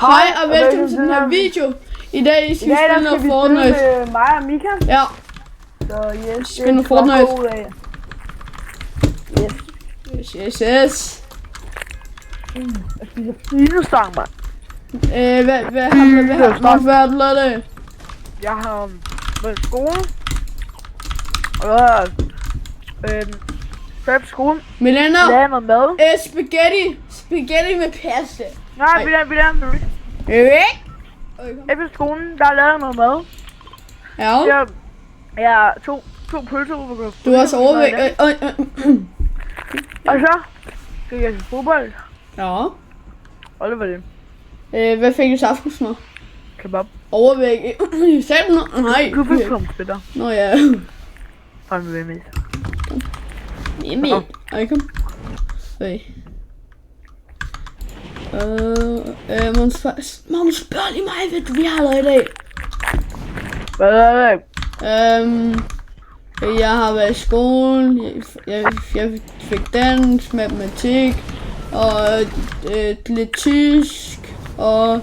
Hej og velkommen til den her video. I dag skal vi spille noget Fortnite. Med mig og Mika. Ja. Så yes, spille noget Fortnite. Yes. Jeg spiser finestang, mand. Hvad har du lavet det? Jeg har været i skole. Og jeg har været på skolen. Milena. Lavet noget mad. Spaghetti med pasta. Nej, vi laver efter skolen, der er lavet noget mad. Ja. Jeg har to pølser. Du er også overvægt. Og så skal jeg til fodbold. Ja. Og det var det. Hvad fik du til aftensmad? Kebab. Overvægt. Sagde du noget? Nej. Du fik plumspætter. Nå ja. Og en ved med. Ej, kom. Hey. Magnus, spørg lige mig, hvad vi har lavet i dag. Hvad er det? Jeg har været i skole. Jeg fik dansk, matematik og lidt tysk og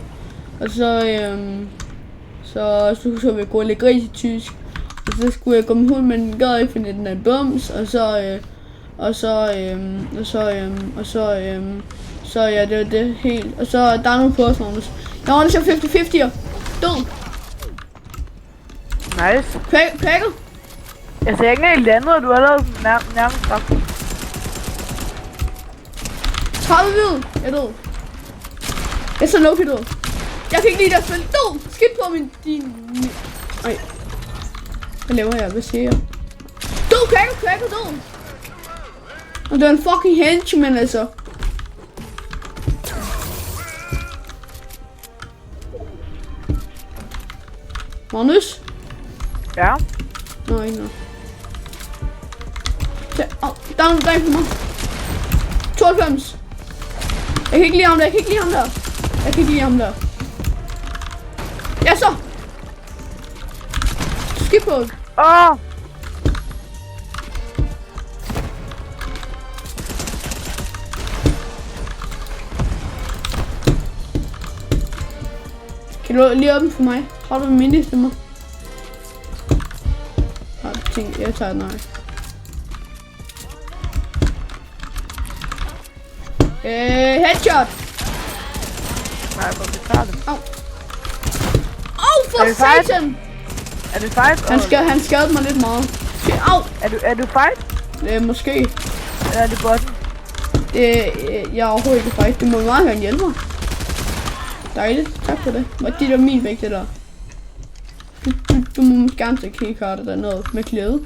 så skulle vi gå lidt gris i tysk. Og så skulle jeg gå med hund, men den gad ikke finde den af bums, så ja, det var det helt. Og så der er nogle på os, Magnus. Jeg har også 50-50'er. Dum. Nice. Pækket. Jeg ser ikke helt andet, og du er allerede nærmest op. 30 hvid. Jeg død. Jeg er så low-key død. Jeg fik lige der spil. Dum. Skidt på din... Ej. Hvad laver jeg? Hvad siger jeg? Død. Pækket. Død. Og det er en fucking henchman, altså. Magnus? Ja? Nå, ikke noget. Der er en på mig. 92. Jeg kan ikke lide ham der. Ja, så. Skip på det. Kan du lige åbne for mig? Har du en mini-stemmer? Jeg tager den her. Headshot! Nej, hvor vi tager det. Au, for satan! Er det fight? Han skadede mig lidt meget. Au! Er du fight? Måske. Eller er det bot? Jeg er overhovedet ikke fight. Du må meget gerne hjælpe mig. Dejligt, tak for det. Og det er min vægt, det der. Du må gerne tage keycardet der noget med klæde.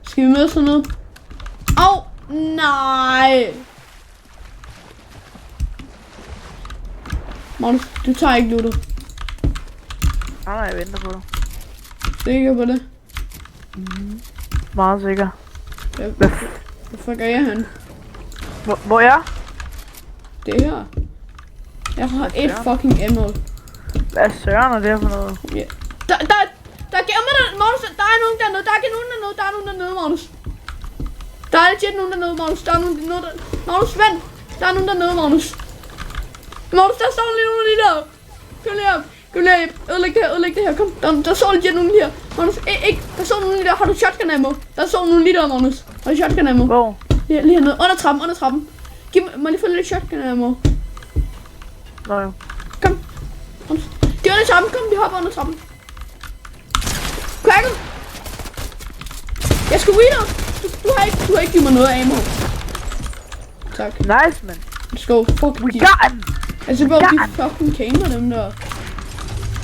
Skal vi med sådan noget? Au! Nej! Magnus, du tager ikke lootet. Nej, jeg venter på dig. Sikker på det? Meget sikker. Hvad fuck er jeg hen? Hvor er jeg? Det her. Jeg har et fucking emerald. Hvad søren er det for noget? Ja. Der gemmer der, Magnus, der er nogen dernede, der er nogen dernede, Magnus. Der er legit nogen dernede, Magnus, Magnus, vent! Der er nogen dernede, Magnus. Magnus, der står lige nogen lige der. Kom lige op, ødelæg det her, kom. Der står legit nogen lige her. Magnus, ikke, der står nogen lige der, har du shotgun ammo? Der står nogen lige der, Magnus. Har du shotgun ammo? Hvor? Lige hernede, under trappen. Giv mig lige få lidt shotgun ammo. Nå jo. Kom. De er under trappen, kom, de hopper under trappen. Cracket! Jeg skal read dig! Du har ikke givet mig noget ammo. Tak. Nice, man. Let's go. Fuck. We got him! Altså, hvor de fucking camer dem der.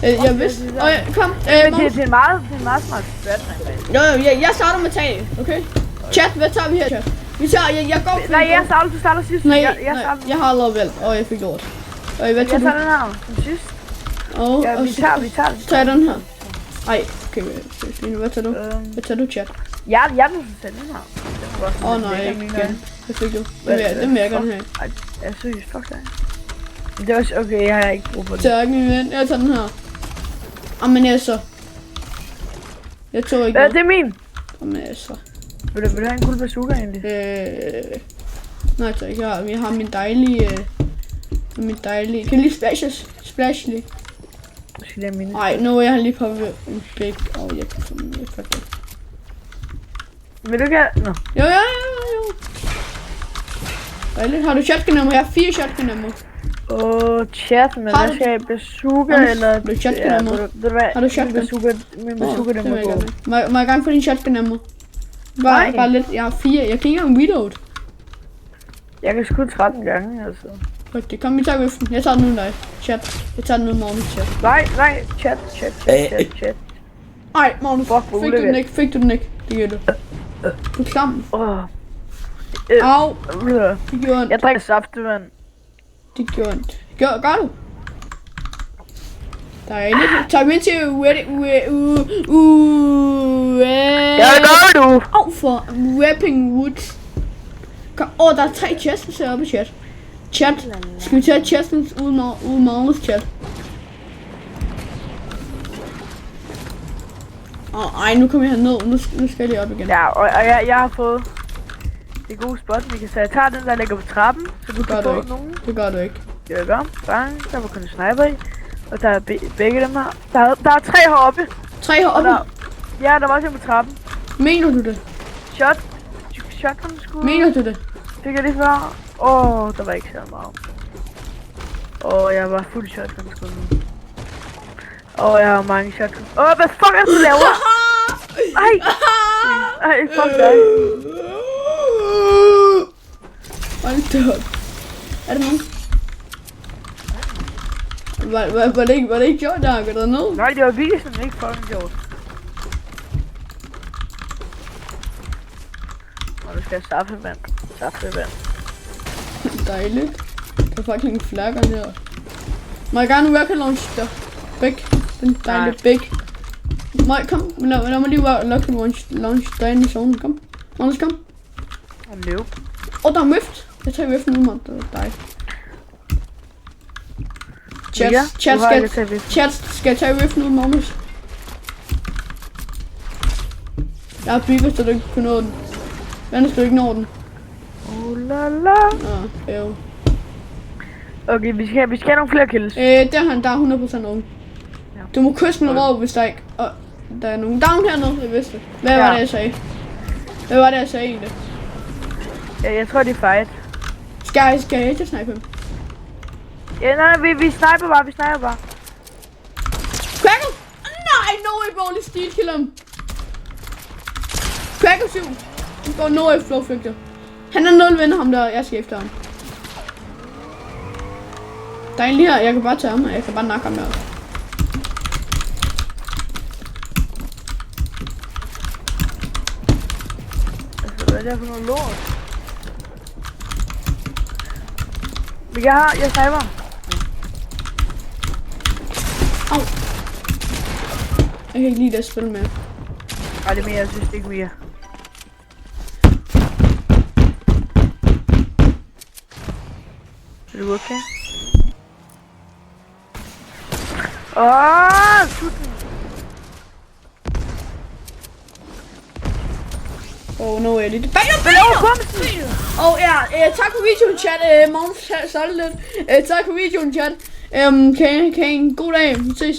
Jeg vidste... Kom. Det er en meget smart spørgsmål. Jo, jeg starter med tag, okay? Chat, hvad tager vi her, chat? Vi tager... Jeg går... Nej, du starter sidst. Nej, jeg har allerede valgt. Jeg fik lort. Hvad tager du? Jeg tager den her, den sidste. Ja, vi tager den. Så tager jeg den her. Ej, okay, hvad tager du? Hvad tager du, chat? Jeg vil tage den her. Nej, ikke igen. Hvad fik du? Den vil jeg gerne have. Ej, jeg er seriøst, fuck dig. Det er også okay, jeg har ikke brug for det. Tak, min ven. Jeg tager den her. Jamen, jeg så. Jeg tog ikke det er min. Jamen, jeg så. Vil du have en cool bazooka egentlig? Nej, tak. Jeg har min dejlige Mit dejlige. Kan lige splash lige? Jeg skal lige have mine. Nej, nu er jeg lige på en bæk. Jeg kan få den. Vil du ikke have... Nå. Jo. Dejligt. Har du shotgun ammo? Jeg har 4 shotgun ammo. Chat, men Har hvad du- skal jeg? Bazooka eller... Har du shotgun ammo? Ved du hvad? Har du shotgun? Min bazooka, den det må vil jeg gå. gerne have. Må jeg gerne få din shotgun ammo? Nej. Bare lidt. Jeg har 4. Jeg kan ikke engang reload. Jeg kan sgu 13 gange, altså. Okay, kom, vi tager viften. Jeg tager den uden dig. Chat. Jeg tager den uden Magnus, chat. Nej, chat. Ej, Magnus. Fuck, hvor Fik du den ulækkert. ikke? Fik du den ikke? Det gør du. Du er klam. Au. Det gjorde ondt. Jeg drikker saftevand. Det gjorde ondt. Gør du? Dejligt. Tager vi ind til Ja, det gør du! Au for Rapping Woods. Kom. Der er 3 chests heroppe, chat. Chat. Skal vi tage chesten uden Magnus, chat? Ej, nu kommer jeg herned. Nu skal jeg lige op igen. Ja, og jeg har fået det gode spot, vi kan sige. Jeg tager den, der ligger på trappen, så du kan få nogen. Det gør du ikke. Jeg gør. Bang, der var kun en sniper i. Og der er begge dem her. Der er 3 heroppe. 3 heroppe? Ja, der var også en på trappen. Mener du det? Shotgun skud. Mener du det? Fik jeg lige før. Der var ikke så meget. Jeg var fuld shotgun skud nu. Jeg har mange shotgun. Hvad fuck er det, du laver? Ej, fuck dig. Hold da op. Er der nogen? Var det ikke gjort, der har gået ned? Nej, det var virkelig sådan ikke fucking gjort. Du skal have saftevand. Dejligt. Der er fucking flakker der. Må jeg gerne rocket launch der? Bæk. Den dejlige bæk. Kom. Lad mig lige rocket launch derinde i zonen. Kom. Magnus, kom. Og løb. Der er en rift. Jeg tager riften ud, det er dig. Chat, skal jeg tage riften ud, Magnus? Jeg har bygget, så du ikke kunne nå den. Hvad hvis du ikke når den? La la. Jo. Okay, vi skal have nogle flere kills. Der er 100% nogen. Ja. Du må kysse med råb, hvis der ikke... der er nogen down hernede, jeg vidste. Hvad var det, jeg sagde? Egentlig? Ja, jeg tror, det er fight. Skal jeg ikke snipe ham? Ja, nej, vi sniper bare. Cracker! Nej, no way, bro, lige steal kill ham. Cracker 7. Nu går no way, flow flygter. Han er 0 venner ham der, jeg skal efter ham. Der er en lige her, jeg kan bare tage ham, og jeg kan bare nakke ham der. Altså, hvad er det for noget lort? Jeg sniper. Au. Jeg kan ikke lide det at spille med. Ej, det er mere, jeg synes ikke mere. Er du okay? Shoot den. Nu er jeg lidt... Bag! Tak for videoen, chat. Magnus solgte lidt. Tak for videoen, chat. Kan I en god dag. Vi ses.